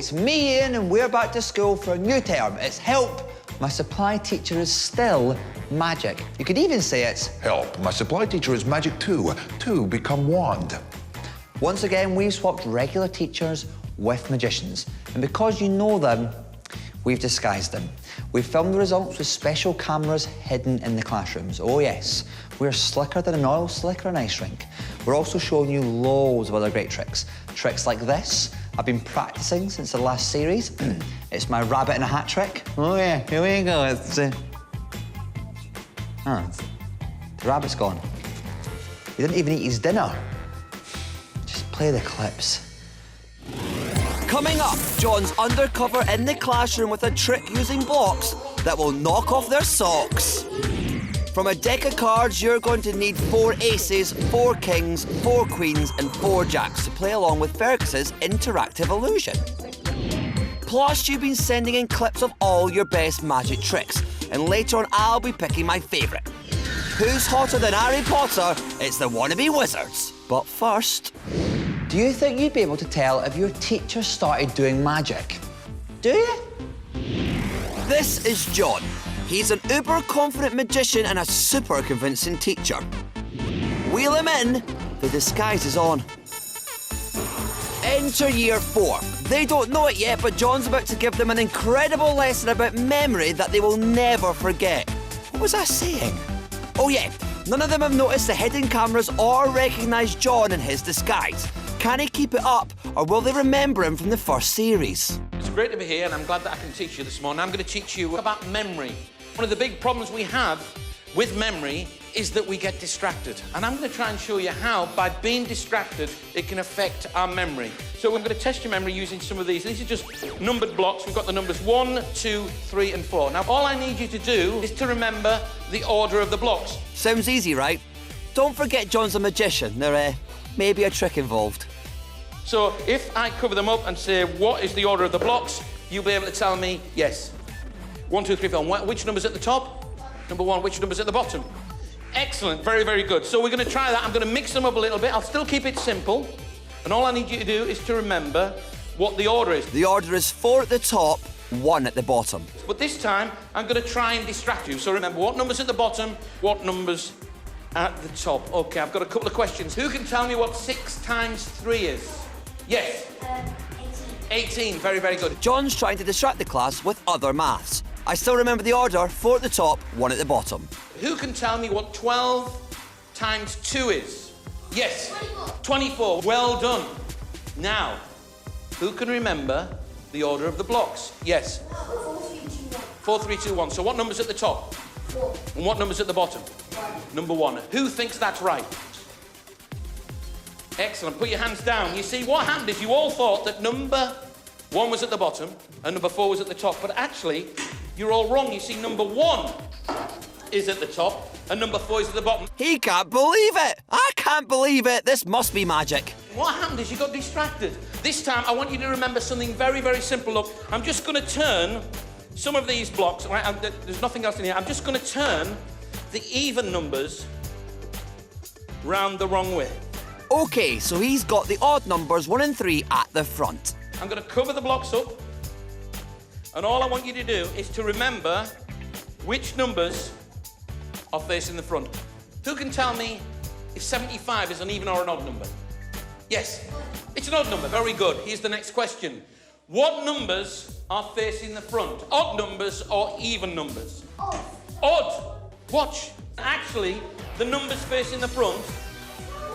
it's me, Ian, and we're back to school for a new term. It's help. My supply teacher is still magic. You could even say it's help. My supply teacher is magic too. Two become wand. Once again, we've swapped regular teachers with magicians. And because you know them, we've disguised them. We've filmed the results with special cameras hidden in the classrooms. Oh yes, we're slicker than an oil slick or an ice rink. We're also showing you loads of other great tricks. Tricks like this, I've been practicing since the last series. It's my rabbit in a hat trick. Oh yeah, here we go. The rabbit's gone. He didn't even eat his dinner. Just play the clips. Coming up, John's undercover in the classroom with a trick using blocks that will knock off their socks. From a deck of cards, you're going to need 4 aces, 4 kings, 4 queens and 4 jacks to play along with Fergus's interactive illusion. Plus, you've been sending in clips of all your best magic tricks, and later on I'll be picking my favourite. Who's hotter than Harry Potter? It's the wannabe wizards. But first... Do you think you'd be able to tell if your teacher started doing magic? Do you? This is John. He's an uber-confident magician and a super convincing teacher. Wheel him in, the disguise is on. Enter year 4. They don't know it yet, but John's about to give them an incredible lesson about memory that they will never forget. What was I saying? Oh yeah, none of them have noticed the hidden cameras or recognise John in his disguise. Can he keep it up, or will they remember him from the first series? It's great to be here, and I'm glad that I can teach you this morning. I'm going to teach you about memory. One of the big problems we have with memory is that we get distracted. And I'm going to try and show you how, by being distracted, it can affect our memory. So we're going to test your memory using some of these. These are just numbered blocks. We've got the numbers 1, 2, 3, and 4. Now, all I need you to do is to remember the order of the blocks. Sounds easy, right? Don't forget John's a magician. There may be a trick involved. So if I cover them up and say, what is the order of the blocks, you'll be able to tell me, yes. 1, 2, 3, 4. Which number's at the top? Number 1. Which number's at the bottom? Excellent. Very, very good. So we're going to try that. I'm going to mix them up a little bit. I'll still keep it simple. And all I need you to do is to remember what the order is. The order is 4 at the top, 1 at the bottom. But this time, I'm going to try and distract you. So remember, what number's at the bottom, what number's at the top. OK, I've got a couple of questions. Who can tell me what 6 times 3 is? Yes? 18. Very, very good. John's trying to distract the class with other maths. I still remember the order, 4 at the top, 1 at the bottom. Who can tell me what 12 times 2 is? Yes? 24. Well done. Now, who can remember the order of the blocks? Yes? 4, 3, 2, 1. So what number's at the top? 4. And what number's at the bottom? 1. Number 1. Who thinks that's right? Excellent. Put your hands down. You see, what happened is you all thought that number 1 was at the bottom and number 4 was at the top, but actually, you're all wrong. You see, number 1 is at the top and number 4 is at the bottom. He can't believe it! I can't believe it! This must be magic. What happened is you got distracted. This time, I want you to remember something very, very simple. Look, I'm just going to turn some of these blocks, right? There's nothing else in here. I'm just going to turn the even numbers round the wrong way. OK, so he's got the odd numbers 1 and 3 at the front. I'm going to cover the blocks up, and all I want you to do is to remember which numbers are facing the front. Who can tell me if 75 is an even or an odd number? Yes? It's an odd number. Very good. Here's the next question. What numbers are facing the front? Odd numbers or even numbers? Odd. Odd. Watch. Actually, the numbers facing the front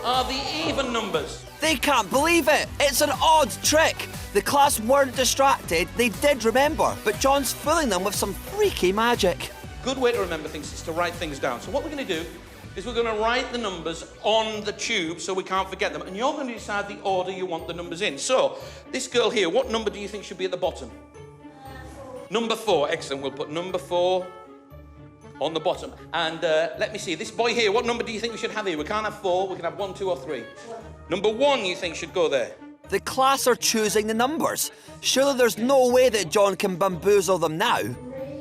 are the even numbers. They can't believe it! It's an odd trick! The class weren't distracted, they did remember, but John's fooling them with some freaky magic. Good way to remember things is to write things down. So what we're going to do is we're going to write the numbers on the tube so we can't forget them, and you're going to decide the order you want the numbers in. So, this girl here, what number do you think should be at the bottom? 4. Number 4. Excellent. We'll put number 4 on the bottom. And let me see, this boy here, what number do you think we should have here? We can't have 4, we can have 1, 2 or 3. 1. Number 1 you think should go there? The class are choosing the numbers. Surely there's no way that John can bamboozle them now.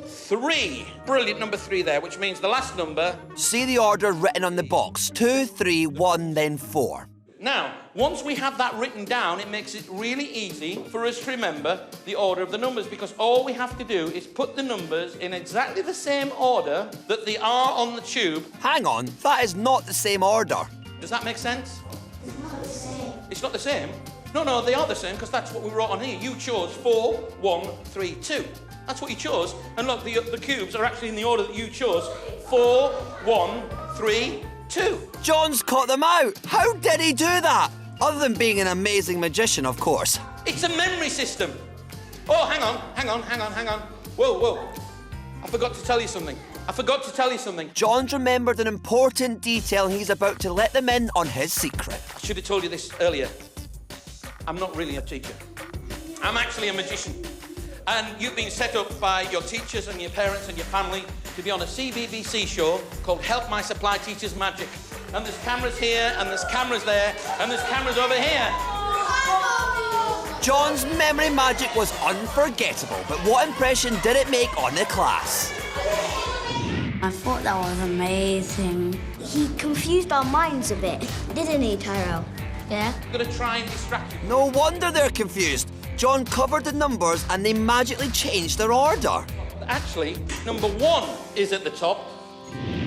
3. Brilliant, number 3 there, which means the last number. See the order written on the box. 2, 3, 1, then 4. Now, once we have that written down, it makes it really easy for us to remember the order of the numbers, because all we have to do is put the numbers in exactly the same order that they are on the tube. Hang on, that is not the same order. Does that make sense? It's not the same. It's not the same? No, they are the same, because that's what we wrote on here. You chose 4, 1, 3, 2. That's what you chose. And look, the cubes are actually in the order that you chose. 4, 1, 3, 2. John's caught them out. How did he do that? Other than being an amazing magician, of course. It's a memory system. Oh, hang on. Whoa. I forgot to tell you something. John's remembered an important detail. He's about to let them in on his secret. I should have told you this earlier. I'm not really a teacher. I'm actually a magician. And you've been set up by your teachers and your parents and your family to be on a CBBC show called Help My Supply Teacher's Magic. And there's cameras here, and there's cameras there, and there's cameras over here. John's memory magic was unforgettable, but what impression did it make on the class? I thought that was amazing. He confused our minds a bit, didn't he, Tyrell? Yeah? I'm going to try and distract you. No wonder they're confused. John covered the numbers and they magically changed their order. Actually, number 1 is at the top.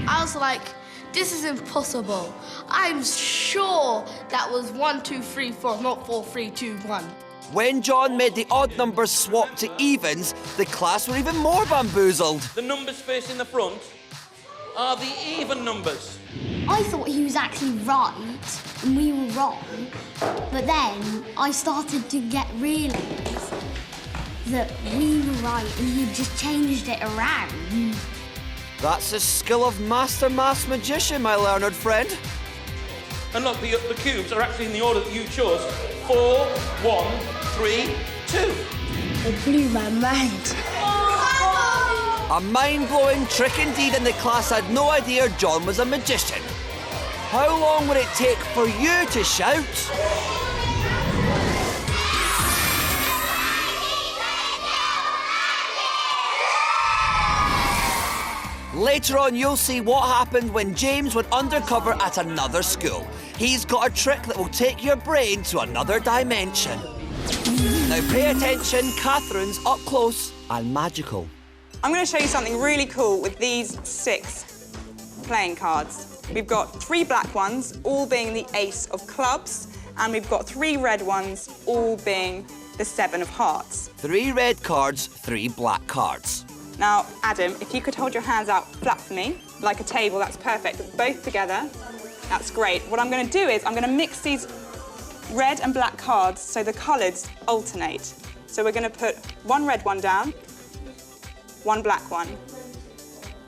I was like, this is impossible. I'm sure that was 1, 2, 3, 4, not 4, 3, 2, 1. When John made the odd numbers swap to evens, the class were even more bamboozled. The numbers facing the front are the even numbers. I thought he was actually right and we were wrong, but then I started to realise that we were right and he just changed it around. That's the skill of master maths magician, my learned friend. And look, the cubes are actually in the order that you chose. 4, 1, 3, 2. It blew my mind. A mind-blowing trick indeed, and the class had no idea John was a magician. How long would it take for you to shout? Later on, you'll see what happened when James went undercover at another school. He's got a trick that will take your brain to another dimension. Now pay attention, Catherine's up close and magical. I'm going to show you something really cool with these 6 playing cards. We've got 3 black ones, all being the ace of clubs, and we've got 3 red ones, all being the 7 of hearts. 3 red cards, 3 black cards. Now, Adam, if you could hold your hands out flat for me, like a table, that's perfect. Both together, that's great. What I'm going to do is I'm going to mix these red and black cards so the colours alternate. So we're going to put 1 red one down, 1 black one,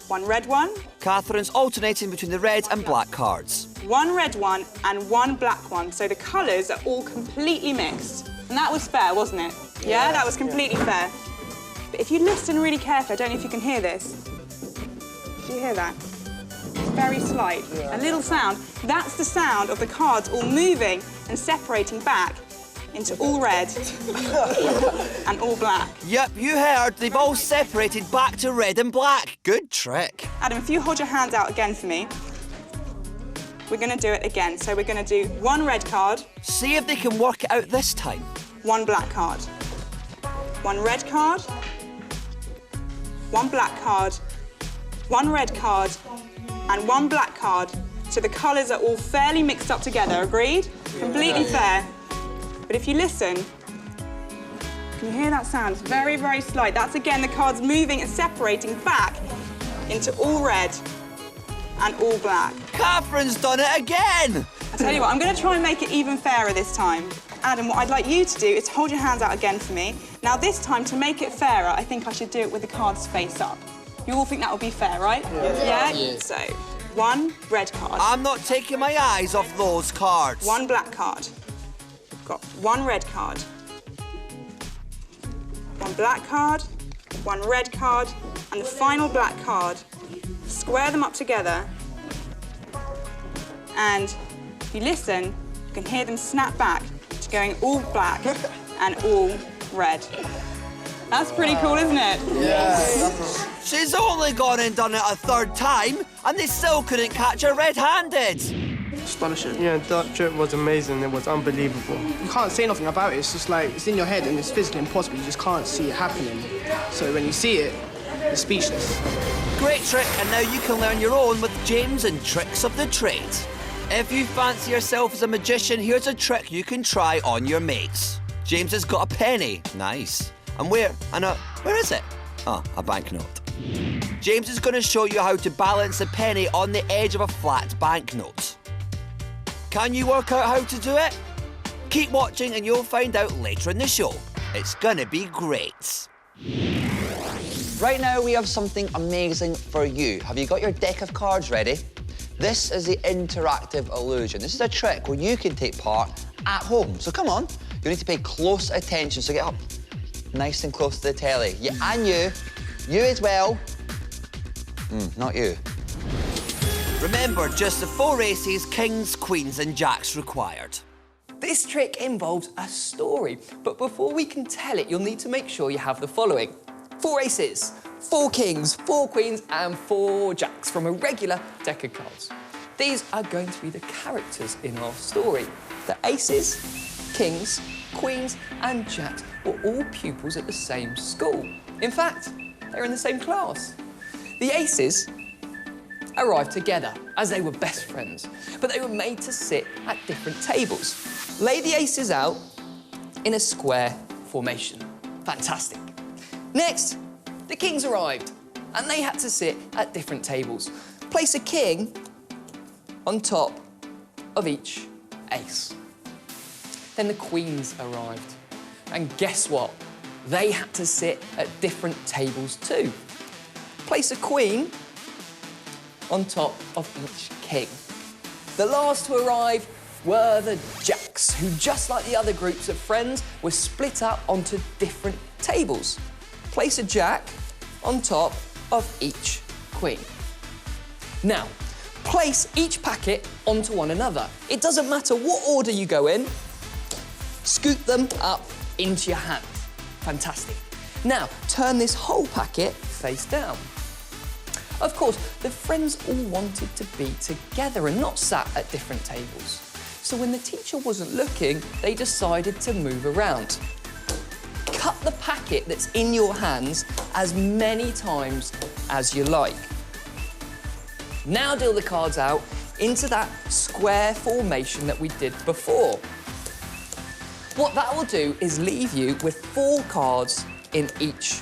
1 red one. Catherine's alternating between the red and black cards. 1 red one and 1 black one, so the colours are all completely mixed. And that was fair, wasn't it? Yeah, that was completely fair. But if you listen really carefully, I don't know if you can hear this. Do you hear that? It's very slight. A little sound. That's the sound of the cards all moving and separating back into all red and all black. Yep, you heard. They've all separated back to red and black. Good trick. Adam, if you hold your hands out again for me, we're going to do it again. So we're going to do 1 red card. See if they can work it out this time. 1 black card. 1 red card. 1 black card. 1 red card. And 1 black card. So the colours are all fairly mixed up together, agreed? Completely fair. But if you listen, can you hear that sound? It's very, very slight. That's, again, the cards moving and separating back into all red and all black. Catherine's done it again! I tell you what, I'm going to try and make it even fairer this time. Adam, what I'd like you to do is hold your hands out again for me. Now, this time, to make it fairer, I think I should do it with the cards face up. You all think that would be fair, right? Yeah? So, 1 red card. I'm not taking my eyes off those cards. 1 black card. We've got 1 red card. 1 black card. 1 red card. And the final black card. Square them up together. And if you listen, you can hear them snap back to going all black and all red. That's pretty cool, isn't it? Yes. She's only gone and done it a 3rd time, and they still couldn't catch her red-handed. Astonishing. Yeah, that trip was amazing. It was unbelievable. You can't say nothing about it. It's just like, it's in your head and it's physically impossible. You just can't see it happening. So when you see it, you're speechless. Great trick, and now you can learn your own with James and Tricks of the Trade. If you fancy yourself as a magician, here's a trick you can try on your mates. James has got a penny. Nice. And where is it? Oh, a banknote. James is going to show you how to balance a penny on the edge of a flat banknote. Can you work out how to do it? Keep watching and you'll find out later in the show. It's going to be great. Right now, we have something amazing for you. Have you got your deck of cards ready? This is the interactive illusion. This is a trick where you can take part at home. So come on, you need to pay close attention. So get up nice and close to the telly. Yeah, and you as well. Not you. Remember, just the 4 aces, kings, queens and jacks required. This trick involves a story, but before we can tell it, you'll need to make sure you have the following. 4 aces, 4 kings, 4 queens and 4 jacks from a regular deck of cards. These are going to be the characters in our story. The aces, kings, queens and jacks were all pupils at the same school. In fact, they're in the same class. The aces arrived together as they were best friends, but they were made to sit at different tables. Lay the aces out in a square formation. Fantastic. Next, the kings arrived, and they had to sit at different tables. Place a king on top of each ace. Then the queens arrived, and guess what? They had to sit at different tables too. Place a queen on top of each king. The last to arrive were the jacks, who, just like the other groups of friends, were split up onto different tables. Place a jack on top of each queen. Now, place each packet onto one another. It doesn't matter what order you go in, scoop them up into your hand. Fantastic. Now, turn this whole packet face down. Of course, the friends all wanted to be together and not sat at different tables. So when the teacher wasn't looking, they decided to move around. Cut the packet that's in your hands as many times as you like. Now deal the cards out into that square formation that we did before. What that will do is leave you with 4 cards in each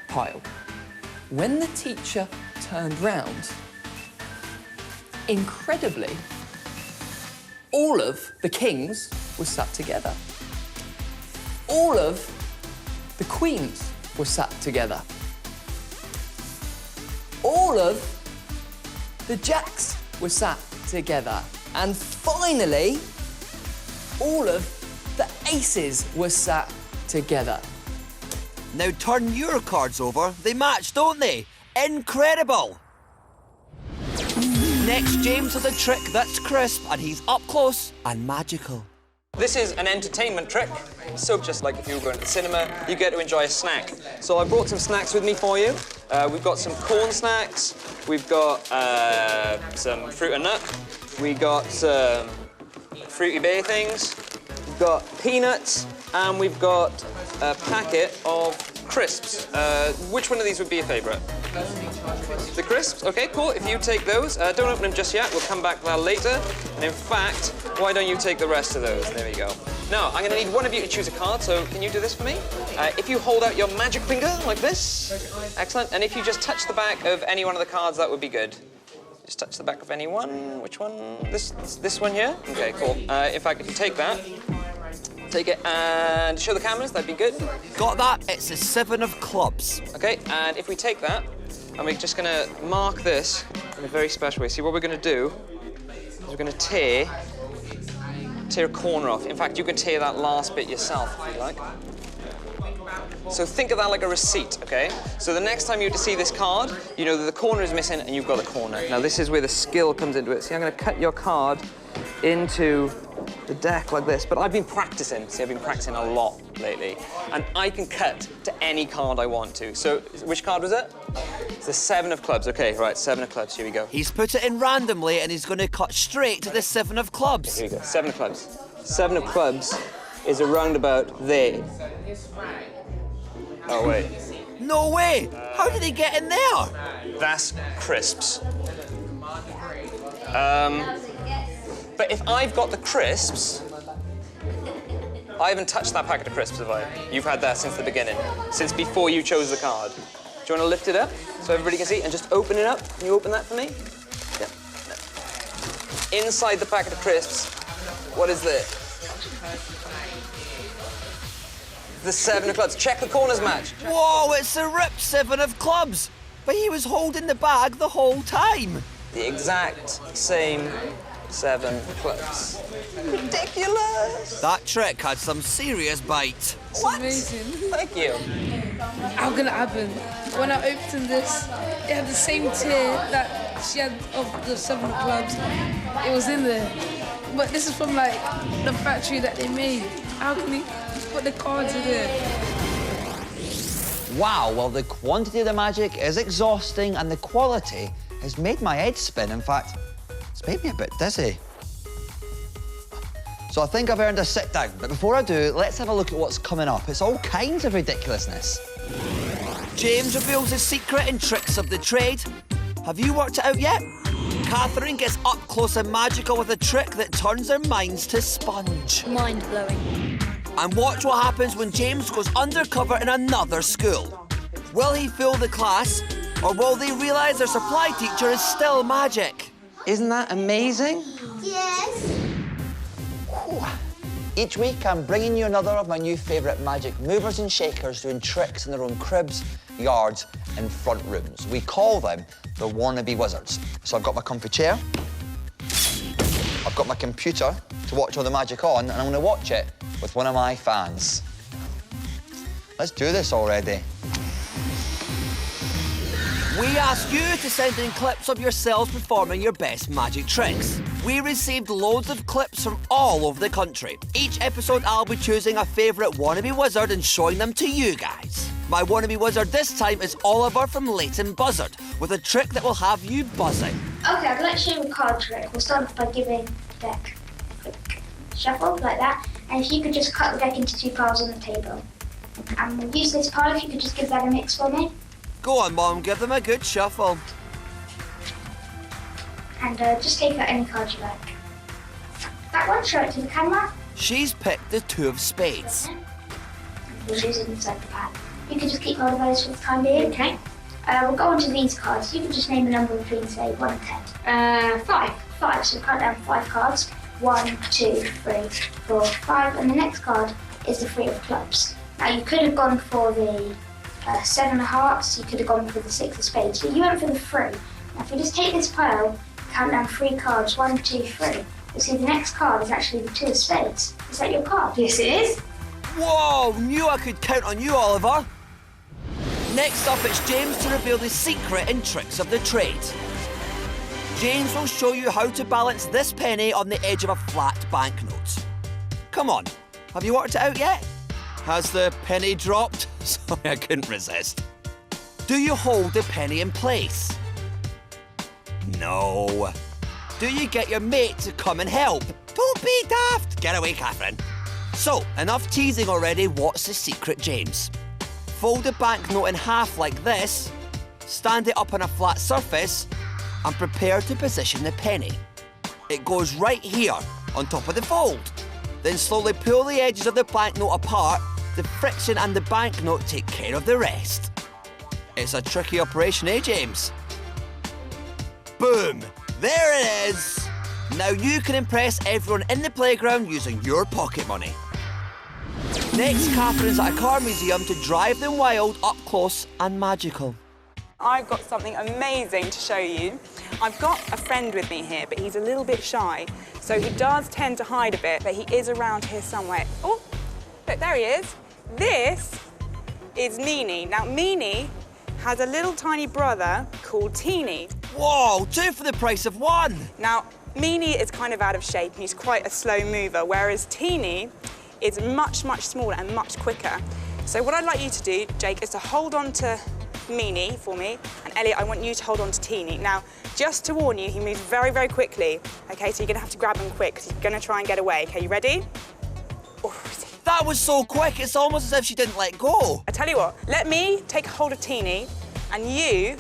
pile. When the teacher turned round, incredibly, all of the kings were sat together. All of the queens were sat together. All of the jacks were sat together. And finally, all of the aces were sat together. Now turn your cards over. They match, don't they? Incredible! Next, James with a trick that's crisp, and he's up close and magical. This is an entertainment trick. So just like if you were going to the cinema, you get to enjoy a snack. So I brought some snacks with me for you. We've got some corn snacks. We've got some fruit and nut. We got some fruity bay things. We've got peanuts, and we've got a packet of crisps. Which one of these would be your favourite? The crisps? OK, cool. If you take those, don't open them just yet. We'll come back to that later. And in fact, why don't you take the rest of those? There we go. Now, I'm going to need one of you to choose a card, so can you do this for me? If you hold out your magic finger like this. Excellent. And if you just touch the back of any one of the cards, that would be good. Just touch the back of any one. Which one? This one here? OK, cool. In fact, if you take that, take it and show the cameras, that'd be good. Got that? It's a 7 of clubs. OK, and if we take that, and we're just going to mark this in a very special way. See, what we're going to do is we're going to tear a corner off. In fact, you can tear that last bit yourself, if you like. So think of that like a receipt, OK? So the next time you see this card, you know that the corner is missing and you've got the corner. Now, this is where the skill comes into it. See, I'm going to cut your card into the deck like this. But I've been practicing. See, I've been practicing a lot. lately, and I can cut to any card I want to. So, which card was it? It's the 7 of clubs. Okay, right, 7 of clubs, here we go. He's put it in randomly and he's going to cut straight to the 7 of clubs. Here we go, 7 of clubs. 7 of clubs is around about there. Oh, wait. No way! How did he get in there? That's crisps. But if I've got the crisps, I haven't touched that packet of crisps, have I? You've had that since the beginning, since before you chose the card. Do you want to lift it up so everybody can see and just open it up? Can you open that for me? Yeah. Inside the packet of crisps, what is there? The 7 of clubs. Check the corners match. Whoa, it's a ripped 7 of clubs. But he was holding the bag the whole time. The exact same 7 clubs. Ridiculous. That trick had some serious bite. It's amazing. Thank you. How can it happen? When I opened this, it had the same tier that she had of the 7 clubs. It was in there. But this is from, like, the factory that they made. How can he put the cards in there? Wow, well, the quantity of the magic is exhausting and the quality has made my head spin. In fact, it's made me a bit dizzy. So I think I've earned a sit down. But before I do, let's have a look at what's coming up. It's all kinds of ridiculousness. James reveals the secret and tricks of the trade. Have you worked it out yet? Catherine gets up close and magical with a trick that turns their minds to sponge. Mind-blowing. And watch what happens when James goes undercover in another school. Will he fool the class, or will they realise their supply teacher is still magic? Isn't that amazing? Yes. Each week, I'm bringing you another of my new favourite magic movers and shakers doing tricks in their own cribs, yards, and front rooms. We call them the wannabe wizards. So I've got my comfy chair, I've got my computer to watch all the magic on, and I'm going to watch it with one of my fans. Let's do this already. We asked you to send in clips of yourselves performing your best magic tricks. We received loads of clips from all over the country. Each episode I'll be choosing a favourite wannabe wizard and showing them to you guys. My wannabe wizard this time is Oliver from Leighton Buzzard, with a trick that will have you buzzing. Okay, I'd like to show you a card trick. We'll start off by giving the deck a quick shuffle, like that. And if you could just cut the deck into 2 piles on the table. And we'll use this pile, if you could just give that a mix for me. Go on, Mom, give them a good shuffle. And just take out any card you like. That one, show it to the camera. She's picked the 2 of spades. We'll use it inside the pad. You can just keep hold of those for the time being. Okay. We'll go on to these cards. You can just name a number between, say, 1 and 10. 5. 5, so count down 5 cards. 1, 2, 3, 4, 5. And the next card is the 3 of clubs. Now, you could have gone for the 7 of hearts, you could have gone for the 6 of spades, but you went for the 3. Now, if we just take this pile, count down 3 cards, 1, 2, 3, you'll see the next card is actually the 2 of spades. Is that your card? Yes, it is. Whoa, knew I could count on you, Oliver. Next up, it's James to reveal the secret and tricks of the trade. James will show you how to balance this penny on the edge of a flat banknote. Come on, have you worked it out yet? Has the penny dropped? Sorry, I couldn't resist. Do you hold the penny in place? No. Do you get your mate to come and help? Don't be daft. Get away, Catherine. So, enough teasing already. What's the secret, James? Fold the banknote in half like this, stand it up on a flat surface, and prepare to position the penny. It goes right here, on top of the fold. Then slowly pull the edges of the banknote apart. The friction and the banknote take care of the rest. It's a tricky operation, eh, James? Boom! There it is! Now you can impress everyone in the playground using your pocket money. Next, Catherine's at a car museum to drive them wild, up close and magical. I've got something amazing to show you. I've got a friend with me here, but he's a little bit shy, so he does tend to hide a bit, but he is around here somewhere. Oh, look, there he is. This is Nini. Now, Nini has a little tiny brother called Teeny. Whoa, 2 for the price of 1. Now, Nini is kind of out of shape and he's quite a slow mover, whereas Teeny is much, much smaller and much quicker. So what I'd like you to do, Jake, is to hold on to Meanie for me, and Elliot, I want you to hold on to Teeny. Now, just to warn you, he moves very, very quickly, OK? So you're going to have to grab him quick, because he's going to try and get away. OK, you ready? Oh, that was so quick, it's almost as if she didn't let go. I tell you what, let me take a hold of Teeny, and you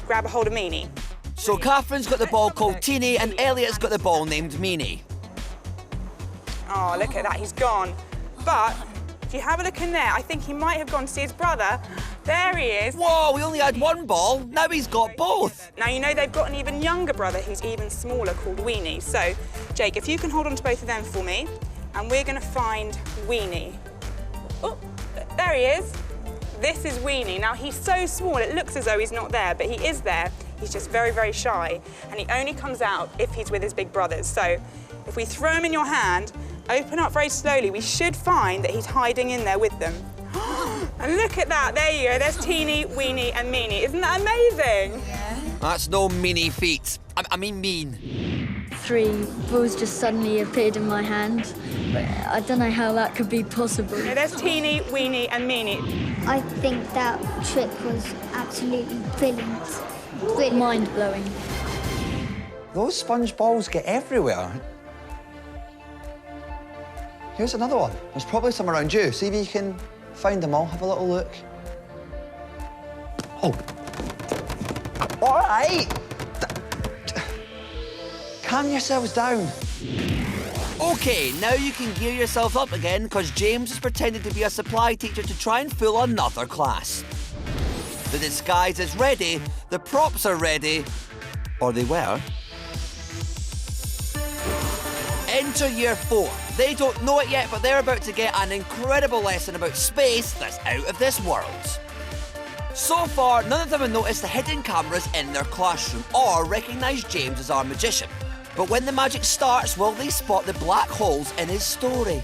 grab a hold of Meanie. So Catherine's got the ball called Teeny, and Elliot's got the ball named Meanie. Oh, look at that, he's gone. But if you have a look in there, I think he might have gone to see his brother. There he is. Whoa, we only had one ball. Now he's got both. Now, you know they've got an even younger brother who's even smaller called Weenie. So, Jake, if you can hold on to both of them for me, and we're going to find Weenie. Oh, there he is. This is Weenie. Now, he's so small, it looks as though he's not there, but he is there. He's just very, very shy, and he only comes out if he's with his big brothers. So, if we throw him in your hand, open up very slowly, we should find that he's hiding in there with them. And look at that, there you go, there's Teeny, Weenie and Meanie. Isn't that amazing? Yeah. That's no mini feat. I mean mean. 3 balls just suddenly appeared in my hand. But I don't know how that could be possible. Yeah, there's Teeny, Weenie and Meanie. I think that trick was absolutely brilliant. Mind-blowing. Those sponge balls get everywhere. Here's another one. There's probably some around you. See if you can find them all. Have a little look. Oh. All right. Calm yourselves down. OK, now you can gear yourself up again, because James has pretended to be a supply teacher to try and fool another class. The disguise is ready, the props are ready, or they were. Enter year 4. They don't know it yet, but they're about to get an incredible lesson about space that's out of this world. So far, none of them have noticed the hidden cameras in their classroom or recognised James as our magician. But when the magic starts, will they spot the black holes in his story?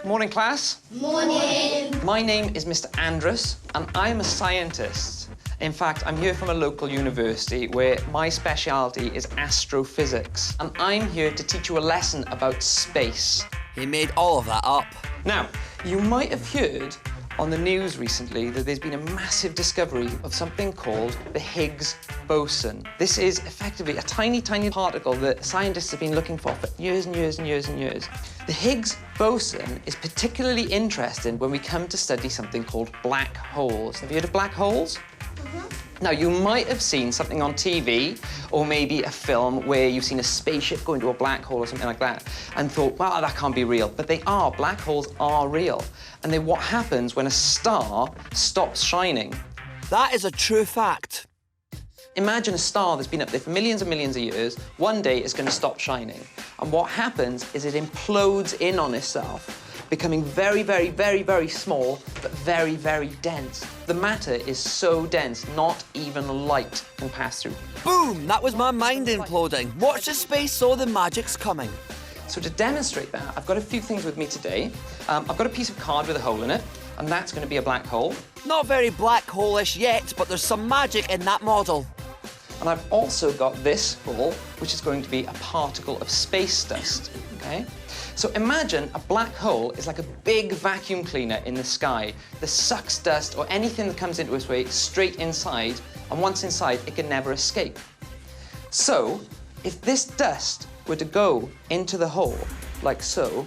Good morning, class. Morning. My name is Mr. Andrus, and I'm a scientist. In fact, I'm here from a local university where my speciality is astrophysics, and I'm here to teach you a lesson about space. He made all of that up. Now, you might have heard on the news recently that there's been a massive discovery of something called the Higgs Boson. This is effectively a tiny, tiny particle that scientists have been looking for years and years and years and years. The Higgs Boson is particularly interesting when we come to study something called black holes. Have you heard of black holes? Now, you might have seen something on TV or maybe a film where you've seen a spaceship go into a black hole or something like that and thought, well, that can't be real. But they are. Black holes are real. And then what happens when a star stops shining? That is a true fact. Imagine a star that's been up there for millions and millions of years. One day it's going to stop shining. And what happens is it implodes in on itself, becoming very, very, very, very small, but very, very dense. The matter is so dense, not even light can pass through. Boom! That was my mind imploding. Watch the space so the magic's coming. So to demonstrate that, I've got a few things with me today. I've got a piece of card with a hole in it, and that's going to be a black hole. Not very black hole-ish yet, but there's some magic in that model. And I've also got this ball, which is going to be a particle of space dust, okay? So imagine a black hole is like a big vacuum cleaner in the sky that sucks dust or anything that comes into its way straight inside, and once inside, it can never escape. So, if this dust were to go into the hole, like so,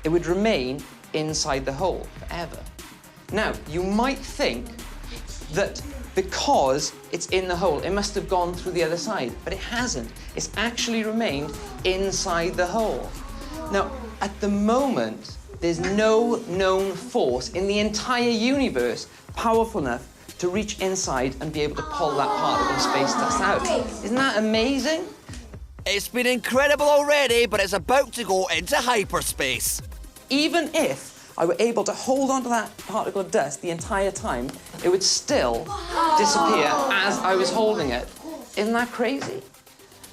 it would remain inside the hole forever. Now, you might think that because it's in the hole, it must have gone through the other side, but it hasn't. It's actually remained inside the hole. Now, at the moment, there's no known force in the entire universe powerful enough to reach inside and be able to pull that particle of space dust out. Isn't that amazing? It's been incredible already, but it's about to go into hyperspace. Even if I were able to hold onto that particle of dust the entire time, it would still disappear as I was holding it. Isn't that crazy?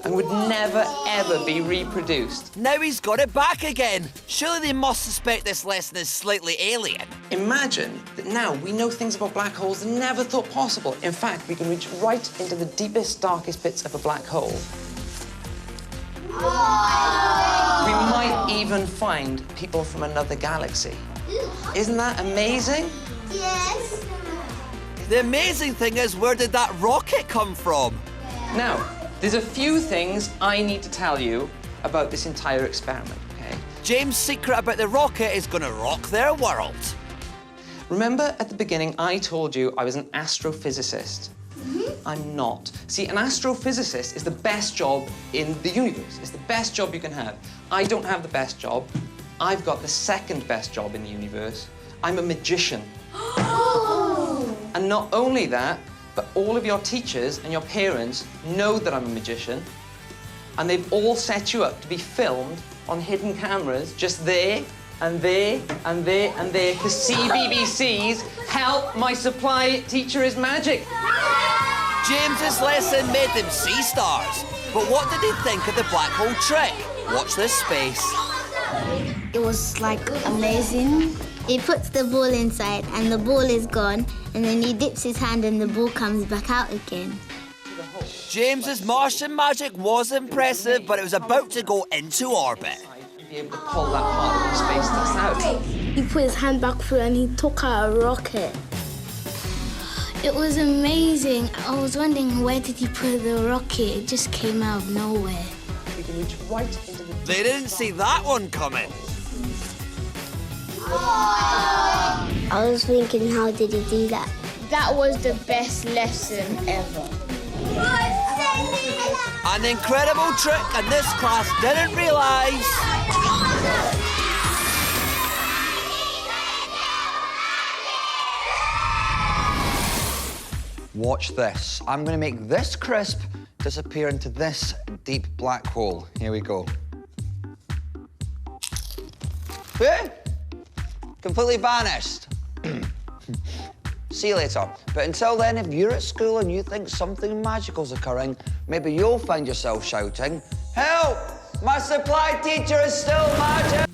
And would never, ever be reproduced. Now he's got it back again. Surely they must suspect this lesson is slightly alien. Imagine that now we know things about black holes that never thought possible. In fact, we can reach right into the deepest, darkest bits of a black hole. We might even find people from another galaxy. Isn't that amazing? Yes. The amazing thing is, where did that rocket come from? Now, there's a few things I need to tell you about this entire experiment, okay? James' secret about the rocket is gonna rock their world. Remember at the beginning I told you I was an astrophysicist? I'm not. See, an astrophysicist is the best job in the universe. It's the best job you can have. I don't have the best job. I've got the second best job in the universe. I'm a magician. And not only that, but all of your teachers and your parents know that I'm a magician, and they've all set you up to be filmed on hidden cameras just there and there and there and there, because CBBC's Help My Supply Teacher is Magic. James's lesson made them see stars. But what did he think of the black hole trick? Watch this space. It was like amazing. He puts the ball inside and the ball is gone, and then he dips his hand and the ball comes back out again. James's Martian magic was impressive, but it was about to go into orbit. You'd be able to pull that part of the space test out. He put his hand back through and he took out a rocket. It was amazing. I was wondering, where did he put the rocket? It just came out of nowhere. We can reach right into the... They didn't see that one coming. I was thinking, how did he do that? That was the best lesson ever. An incredible trick, and this class didn't realise. Watch this. I'm going to make this crisp disappear into this deep black hole. Here we go. Eh? Completely vanished. See you later. But until then, if you're at school and you think something magical's occurring, maybe you'll find yourself shouting, "Help! My supply teacher is still magic!"